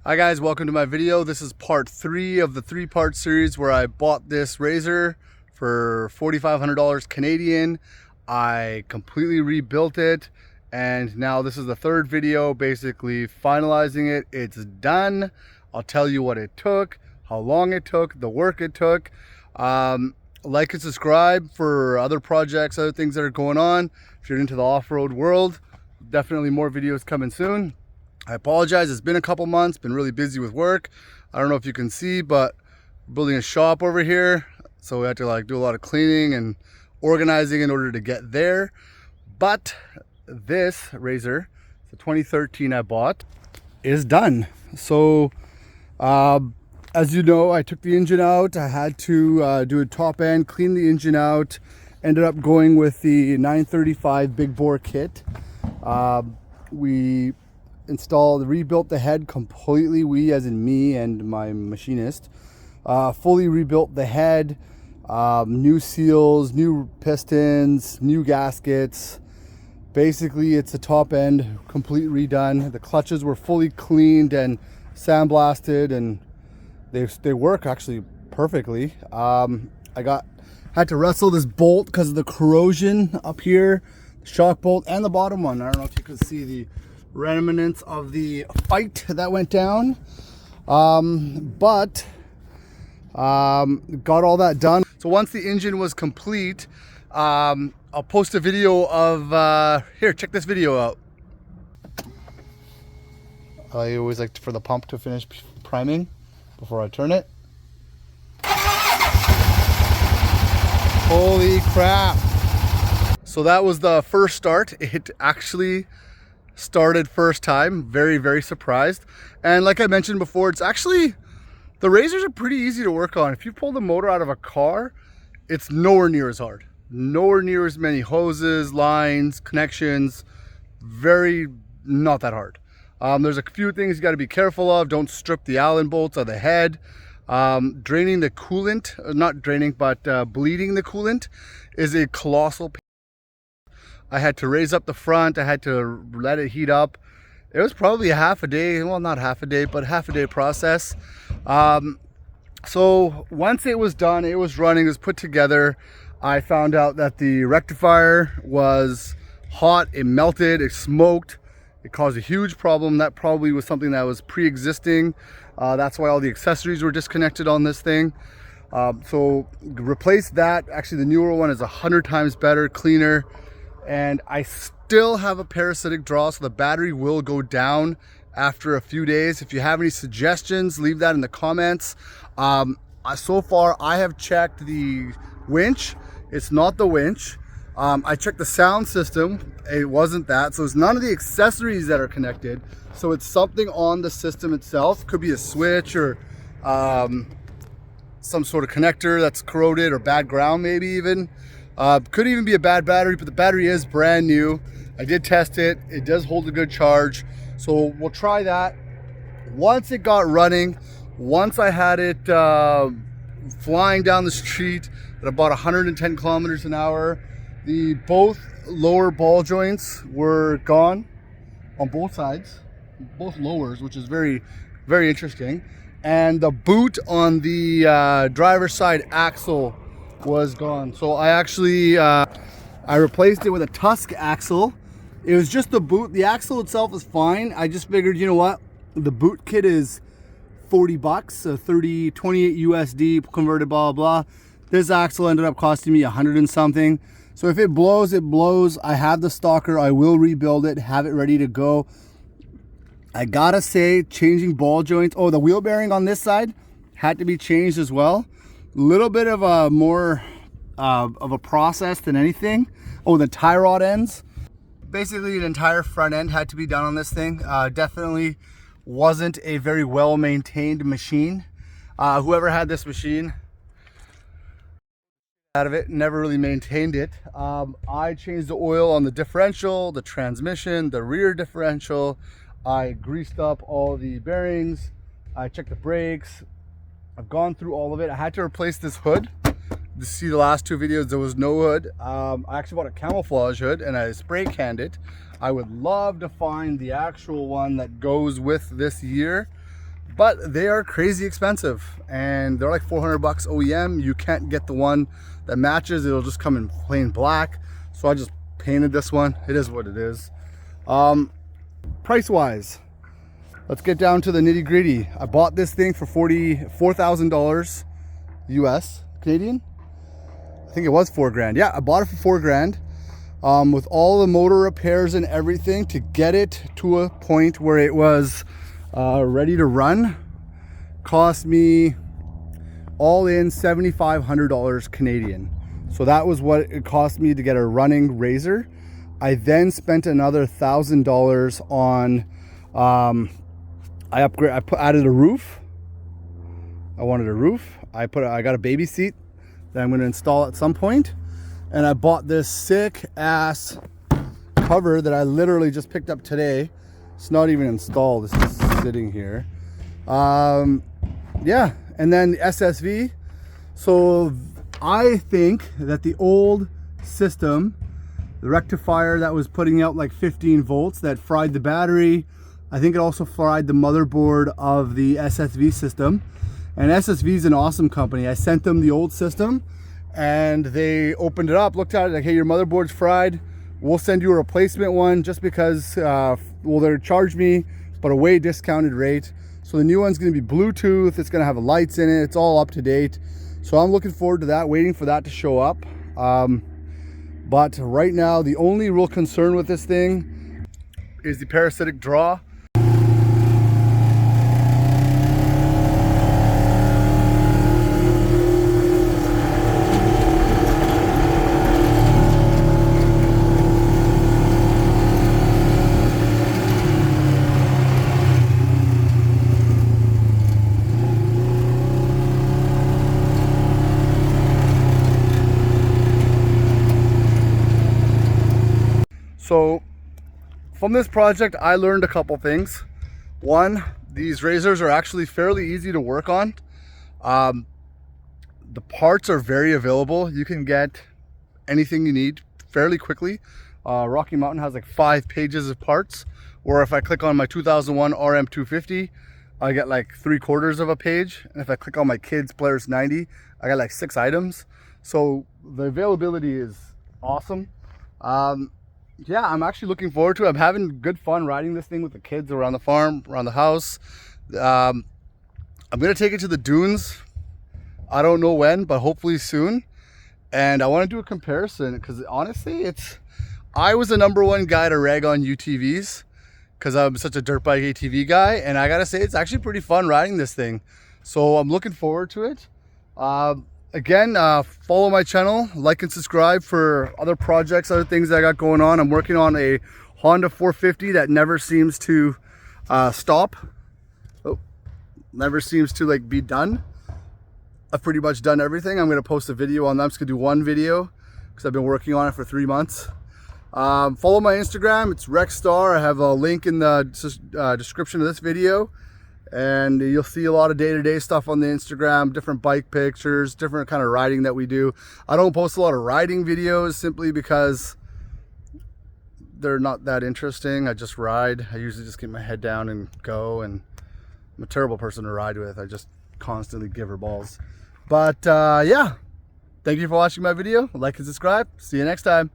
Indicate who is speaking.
Speaker 1: Hi guys, welcome to my video. This is part 3 of the 3-part series where I bought this Razor for $4,500 Canadian. I completely rebuilt it, and now this is the 3rd video, basically finalizing it. It's done. I'll tell you what it took, how long it took, the work it took. Like and subscribe for other projects, other things that are going on. If you're into the off-road world, definitely more videos coming soon. I apologize, it's been a couple months, been really busy with work. I don't know if you can see, but we're building a shop over here, so we had to do a lot of cleaning and organizing in order to get there. But this Razor, the 2013 I bought, is done. So as you know, I took the engine out. I had to do a top end, clean the engine out. Ended up going with the 935 big bore kit. We rebuilt the head completely. We as in me and my machinist fully rebuilt the head, new seals, new pistons, new gaskets. Basically it's a top end complete redone. The clutches were fully cleaned and sandblasted, and they work actually perfectly. Had to wrestle this bolt because of the corrosion up here, shock bolt, and the bottom one. I don't know if you can see the remnants of the fight that went down, but got all that done. So once the engine was complete, I'll post a video of here, check this video out. I always like for the pump to finish priming before I turn it. Holy crap. So that was the first start. It actually started first time. Very surprised. And like I mentioned before, it's actually, the Razors are pretty easy to work on. If you pull the motor out of a car, it's nowhere near as hard, nowhere near as many hoses, lines, connections. Not that hard. There's a few things you got to be careful of. Don't strip the Allen bolts of the head. Draining the coolant, not draining, but bleeding the coolant is a colossal pain. I had to raise up the front. I had to let it heat up. It was probably a half a day, well, not half a day, but half a day process. So once it was done, it was running, it was put together, I found out that the rectifier was hot, it melted, it smoked, it caused a huge problem. That probably was something that was pre-existing. That's why all the accessories were disconnected on this thing. So replace that. Actually, the newer one is 100 times better, cleaner. And I still have a parasitic draw, so the battery will go down after a few days. If you have any suggestions, leave that in the comments. So far, I have checked the winch. It's not the winch. I checked the sound system. It wasn't that. So it's none of the accessories that are connected. So it's something on the system itself. Could be a switch or some sort of connector that's corroded, or bad ground maybe even. Could even be a bad battery, but the battery is brand new. I did test it. It does hold a good charge. So we'll try that. Once it got running, once I had it flying down the street at about 110 kilometers an hour, both lower ball joints were gone on both sides, both lowers, which is very interesting. And the boot on the driver's side axle was gone. So I actually I replaced it with a Tusk axle. It was just the boot. The axle itself is fine. I just figured, you know what, the boot kit is 40 bucks, so 28 USD converted, blah blah. This axle ended up costing me 100 and something. So if it blows, it blows. I have the stalker. I will rebuild it, have it ready to go. I gotta say, changing ball joints, the wheel bearing on this side had to be changed as well. Little bit of a more of a process than anything. The tie rod ends. Basically an entire front end had to be done on this thing. Definitely wasn't a very well maintained machine. Whoever had this machine out of it never really maintained it. I changed the oil on the differential, the transmission, the rear differential. I greased up all the bearings. I checked the brakes. I've gone through all of it. I had to replace this hood. To see the last 2 videos, there was no hood. I actually bought a camouflage hood and I spray canned it. I would love to find the actual one that goes with this year. but they are crazy expensive, and they're like 400 bucks OEM. You can't get the one that matches. It'll just come in plain black. So I just painted this one. It is what it is. Price wise, let's get down to the nitty gritty. I bought this thing for $4,000 US, Canadian. I think it was 4 grand. Yeah, I bought it for 4 grand. With all the motor repairs and everything to get it to a point where it was ready to run, cost me all in $7,500 Canadian. So that was what it cost me to get a running Rzr. I then spent another $1,000 on I added a roof. I wanted a roof. I got a baby seat that I'm going to install at some point, and I bought this sick ass cover that I literally just picked up today. It's not even installed. This is sitting here. Yeah, and then the SSV. So I think that the old system, the rectifier that was putting out like 15 volts, that fried the battery. I think it also fried the motherboard of the SSV system. And SSV is an awesome company. I sent them the old system and they opened it up, looked at it like, hey, your motherboard's fried. We'll send you a replacement one just because, well, they're charge me, but a way discounted rate. So the new one's gonna be Bluetooth. It's gonna have lights in it. It's all up to date. So I'm looking forward to that, waiting for that to show up. But right now, the only real concern with this thing is the parasitic draw. So from this project, I learned a couple things. One, these Rzrs are actually fairly easy to work on. The parts are very available. You can get anything you need fairly quickly. Rocky Mountain has like 5 pages of parts, or if I click on my 2001 RM250, I get like 3/4 of a page. And if I click on my kids Polaris 90, I got like 6 items. So the availability is awesome. Yeah, I'm actually looking forward to it. I'm having good fun riding this thing with the kids around the farm, around the house. I'm going to take it to the dunes. I don't know when, but hopefully soon. And I want to do a comparison because honestly, I was the #1 guy to rag on UTVs because I'm such a dirt bike ATV guy. And I got to say, it's actually pretty fun riding this thing. So I'm looking forward to it. Again, follow my channel, like and subscribe for other projects, other things that I got going on. I'm working on a Honda 450 that never seems to stop. Oh, never seems to like be done. I've pretty much done everything. I'm going to post a video on that. I'm just going to do one video because I've been working on it for 3 months. Follow my Instagram. It's Rzr900. I have a link in the description of this video. And you'll see a lot of day-to-day stuff on the Instagram, different bike pictures, different kind of riding that we do. I don't post a lot of riding videos simply because they're not that interesting. I just ride. I usually just get my head down and go, and I'm a terrible person to ride with. I just constantly give her balls. But yeah, thank you for watching my video. Like and subscribe. See you next time.